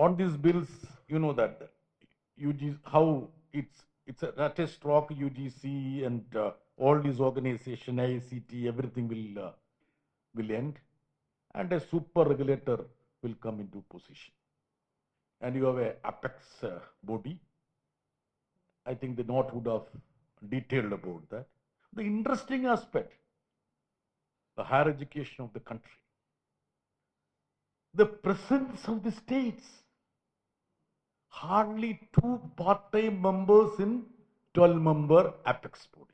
On these bills, you know that UG, how at a stroke UGC and all these organizations, ICT, everything will end, and a super regulator will come into position. And you have a apex body. I think the note would have detailed about that. The interesting aspect, the higher education of the country, the presence of the states. Hardly 2 part-time members in 12-member apex body.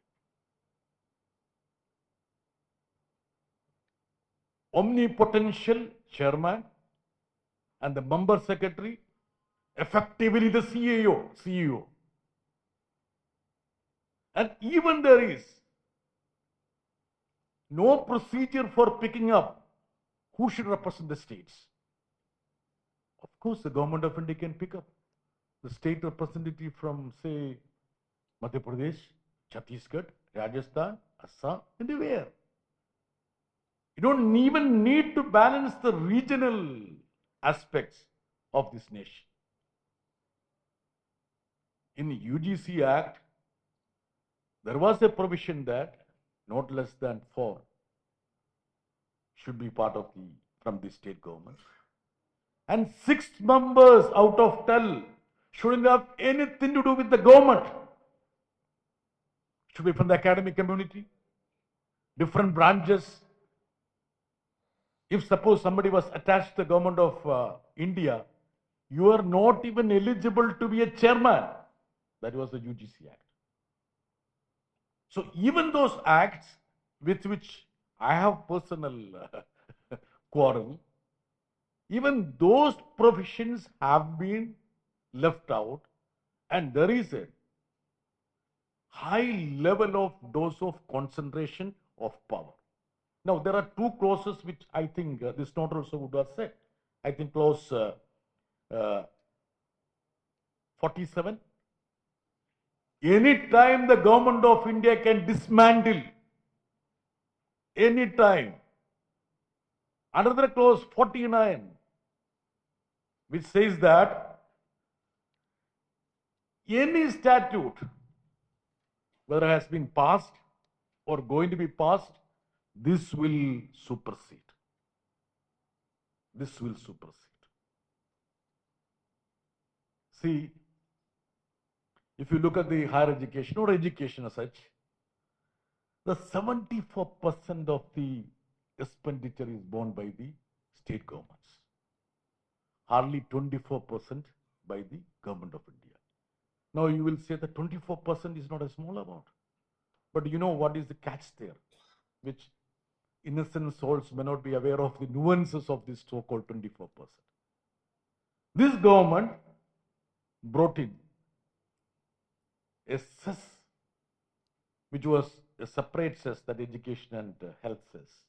Omnipotential chairman and the member secretary, effectively the CEO. And even there is no procedure for picking up who should represent the states. Of course, the government of India can pick up the state representative from, say, Madhya Pradesh, Chhattisgarh, Rajasthan, Assam, anywhere. You don't even need to balance the regional aspects of this nation. In the UGC Act, there was a provision that not less than 4 should be part of from the state government. And 6 members out of 12 shouldn't have anything to do with the government. Should be from the academic community, different branches. If suppose somebody was attached to the government of India, you are not even eligible to be a chairman. That was the UGC Act. So even those acts with which I have personal quarrel, even those provisions have been left out, and there is a high level of dose of concentration of power. Now, there are 2 clauses which I think this note also would have said. I think clause 47. Any time the government of India can dismantle, any time. Another clause 49, which says that any statute, whether it has been passed or going to be passed, this will supersede. This will supersede. See, if you look at the higher education or education as such, the 74% of the expenditure is borne by the state governments. Hardly 24% by the government of India. Now you will say that 24% is not a small amount. But you know what is the catch there, which innocent souls may not be aware of the nuances of this so-called 24%. This government brought in a cess, which was a separate cess, that education and health cess.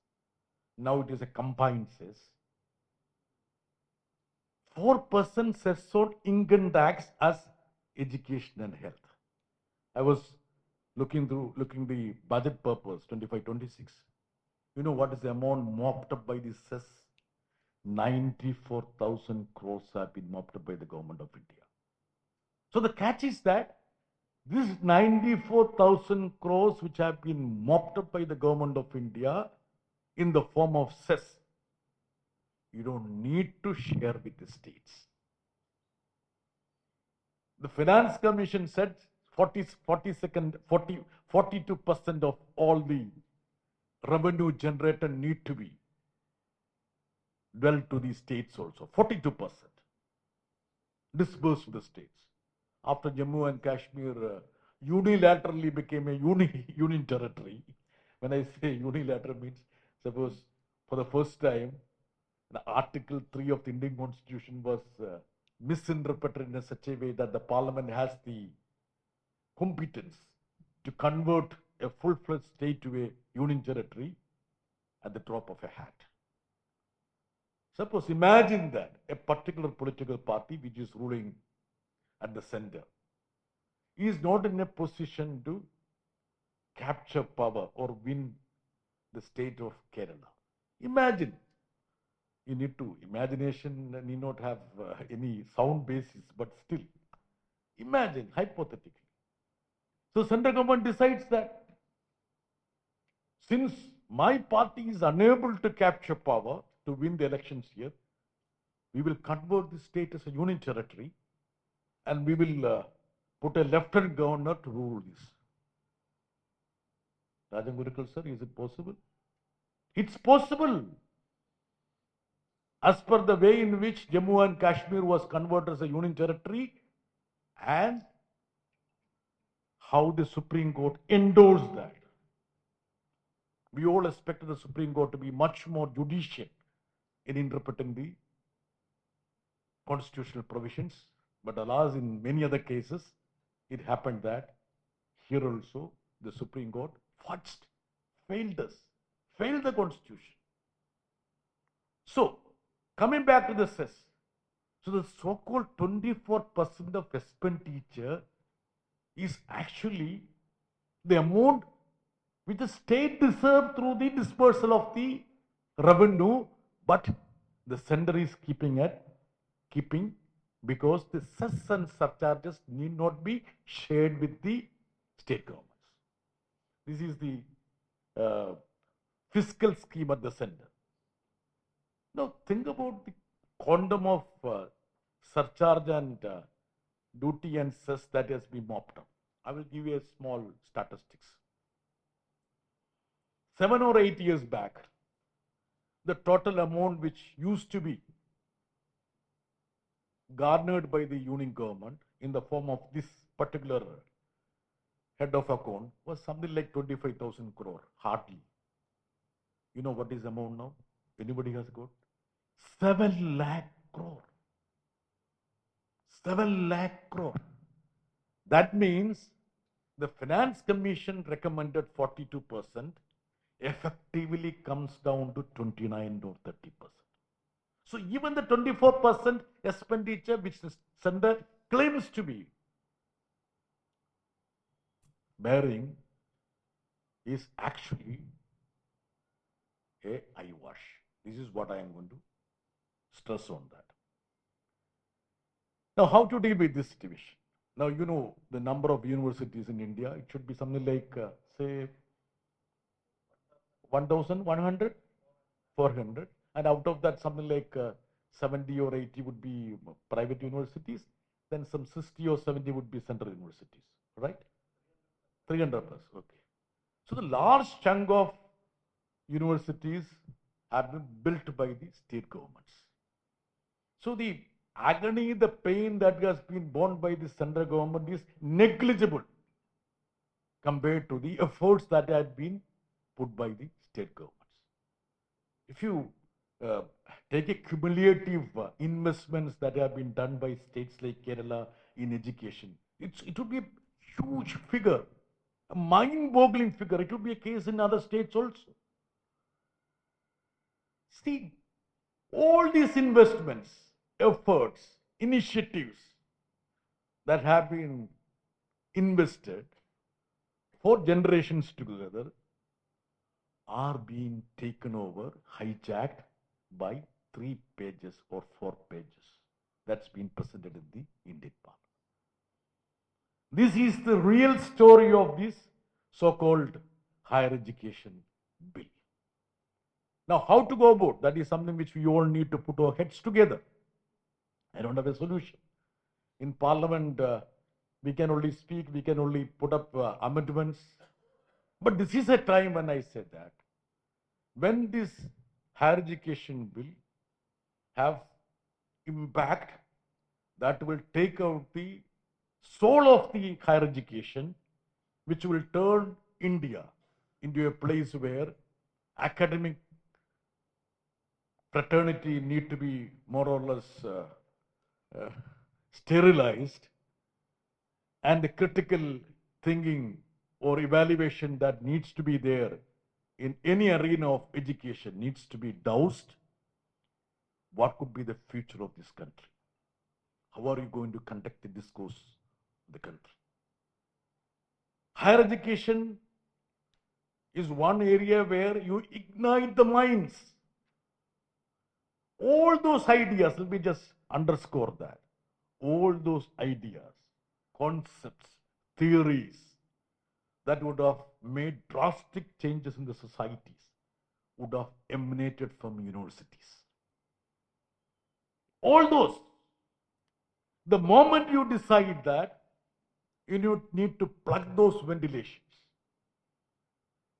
Now it is a combined cess. 4% cess on income tax as education and health. I was looking the budget purpose 25-26. You know what is the amount mopped up by this cess? 94,000 crores have been mopped up by the government of India. So the catch is that this 94,000 crores which have been mopped up by the government of India in the form of cess, you don't need to share with the states. The Finance Commission said 42% of all the revenue generated need to be dwelt to the states also. 42% disbursed to the states. After Jammu and Kashmir unilaterally became a union territory. When I say unilateral means, suppose for the first time, the Article 3 of the Indian Constitution was misinterpreted in such a way that the Parliament has the competence to convert a full-fledged state to a union territory at the drop of a hat. Suppose, imagine that a particular political party which is ruling at the center is not in a position to capture power or win the state of Kerala. Imagine you need to, imagination need not have any sound basis, but still, imagine, hypothetically. So central government decides that since my party is unable to capture power to win the elections here, we will convert the state as a union territory and we will put a lieutenant governor to rule this. Rajan Gurukul sir, is it possible? It's possible. As per the way in which Jammu and Kashmir was converted as a union territory and how the Supreme Court endorsed that. We all expected the Supreme Court to be much more judicial in interpreting the constitutional provisions. But alas, in many other cases, it happened that here also the Supreme Court fudged, failed us, failed the Constitution. So, coming back to the cess, so the so-called 24% of expenditure is actually the amount which the state deserved through the dispersal of the revenue, but the center is keeping because the cess and surcharges need not be shared with the state governments. This is the fiscal scheme at the center. Now think about the quantum of surcharge and duty and cess that has been mopped up. I will give you a small statistics. 7 or 8 years back, the total amount which used to be garnered by the union government in the form of this particular head of account was something like 25,000 crore, hardly. You know what is the amount now? Anybody has got? 7 lakh crore. 7 lakh crore. That means the Finance Commission recommended 42%, effectively comes down to 29 or 30%. So even the 24% expenditure which the center claims to be bearing is actually a eyewash. This is what I am going to stress on that. Now, how to deal with this situation? Now, you know the number of universities in India. It should be something like, say, 1,100, 400. And out of that, something like 70 or 80 would be private universities. Then some 60 or 70 would be central universities, right? 300 plus, okay. So the large chunk of universities have been built by the state governments. So the agony, the pain that has been borne by the central government is negligible compared to the efforts that had been put by the state governments. If you take a cumulative investments that have been done by states like Kerala in education, it would be a huge figure, a mind-boggling figure. It would be a case in other states also. See, all these investments, efforts, initiatives that have been invested for generations together are being taken over, hijacked by 3 pages or 4 pages that's been presented in the Indian Parliament. This is the real story of this so-called higher education bill. Now, how to go about? That is something which we all need to put our heads together. I don't have a solution. In Parliament, we can only speak, we can only put up amendments. But this is a time when I said that when this higher education bill have impact that will take out the soul of the higher education, which will turn India into a place where academic fraternity need to be more or less sterilized, and the critical thinking or evaluation that needs to be there in any arena of education needs to be doused. What could be the future of this country? How are you going to conduct the discourse of the country? Higher education is one area where you ignite the minds. All those ideas, let me just underscore that. All those ideas, concepts, theories that would have made drastic changes in the societies would have emanated from universities. All those. The moment you decide that, you need to plug those ventilations,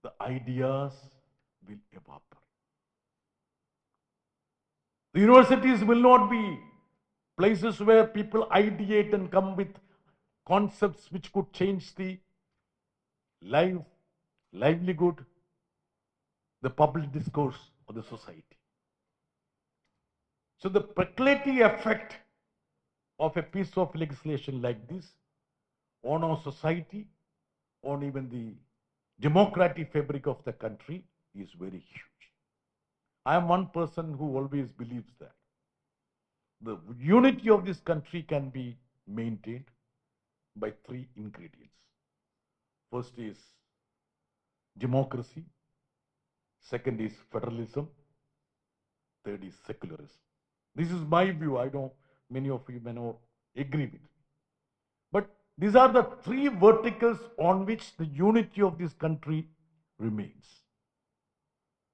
the ideas will evaporate. The universities will not be places where people ideate and come with concepts which could change the livelihood, the public discourse of the society. So the precatory effect of a piece of legislation like this on our society, on even the democratic fabric of the country is very huge. I am one person who always believes that the unity of this country can be maintained by three ingredients. First is democracy, second is federalism, third is secularism. This is my view. I know many of you may not agree with me. But these are the three verticals on which the unity of this country remains.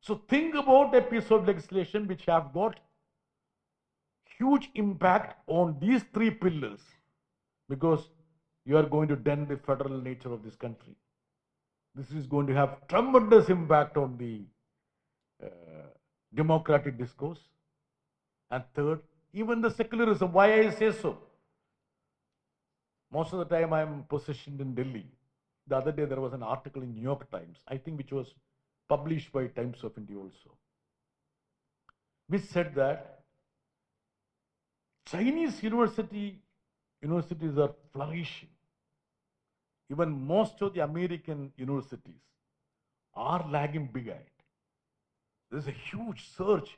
So think about a piece of legislation which have got huge impact on these three pillars, because you are going to dent the federal nature of this country. This is going to have tremendous impact on the democratic discourse. And third, even the secularism. Why I say so? Most of the time I am positioned in Delhi. The other day there was an article in New York Times, I think which was published by Times of India also, which said that Chinese universities are flourishing. Even most of the American universities are lagging behind. There's a huge surge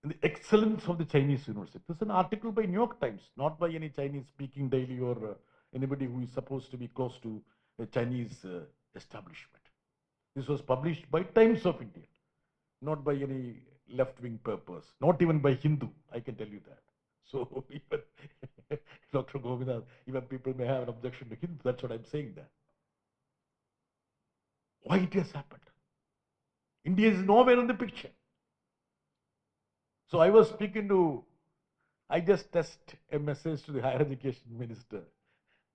in the excellence of the Chinese university. This is an article by New York Times, not by any Chinese speaking daily or anybody who is supposed to be close to a Chinese establishment. This was published by Times of India, not by any left-wing purpose, not even by Hindu, I can tell you that. So even Dr. Govinda, even people may have an objection to Hindu, that's what I'm saying there. Why it has happened? India is nowhere in the picture. So I just test a message to the higher education minister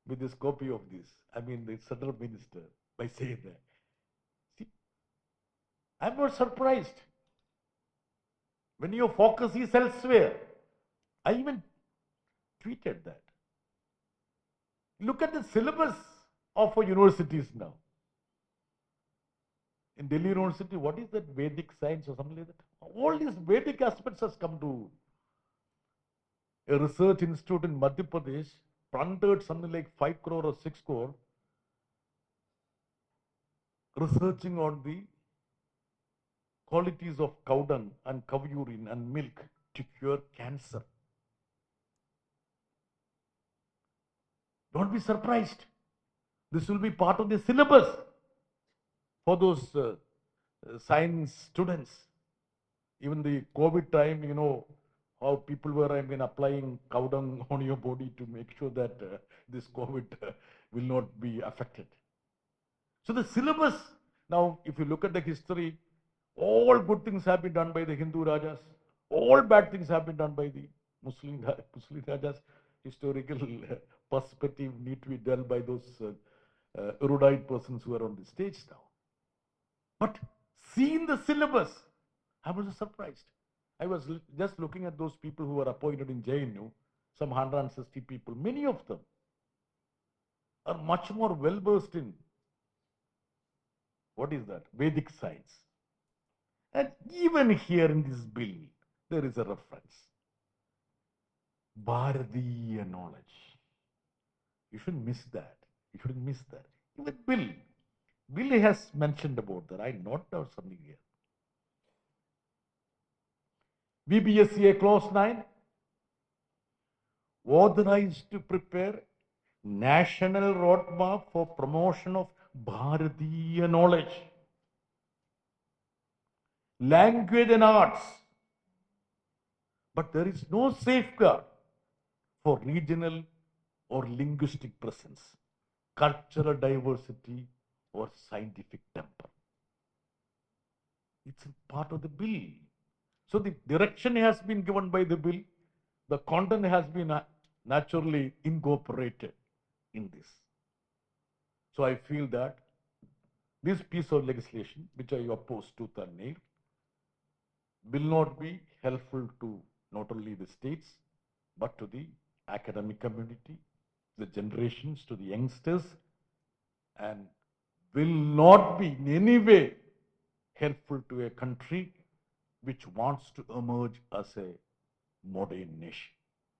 with this copy of this, the central minister, by saying that. See, I'm not surprised. When your focus is elsewhere, I even tweeted that. Look at the syllabus of our universities now. In Delhi University, what is that Vedic science or something like that? All these Vedic aspects has come to a research institute in Madhya Pradesh, plundered something like 5 crore or 6 crore, researching on the qualities of cow dung and cow urine and milk to cure cancer. Don't be surprised. This will be part of the syllabus for those science students. Even the COVID time, how people were applying cow dung on your body to make sure that this COVID will not be affected. So the syllabus, now if you look at the history, all good things have been done by the Hindu Rajas. All bad things have been done by the Muslim Rajas. Historical perspective need to be dealt by those erudite persons who are on the stage now. But seeing the syllabus, I was surprised. I was just looking at those people who were appointed in JNU, some 160 people. Many of them are much more well versed in, what is that, Vedic science. And even here in this bill, there is a reference. Bharatiya knowledge. You shouldn't miss that. You shouldn't miss that. Even Bill has mentioned about that. I noted out something here. VBSCA Clause 9, authorized to prepare national roadmap for promotion of Bharatiya knowledge, language and arts, But there is no safeguard for regional or linguistic presence, cultural diversity, or scientific temper. It's a part of the bill. So the direction has been given by the bill. The content has been naturally incorporated in this. So I feel that this piece of legislation, which I oppose tooth and nail, will not be helpful to not only the states, but to the academic community, the generations, to the youngsters, and will not be in any way helpful to a country which wants to emerge as a modern nation.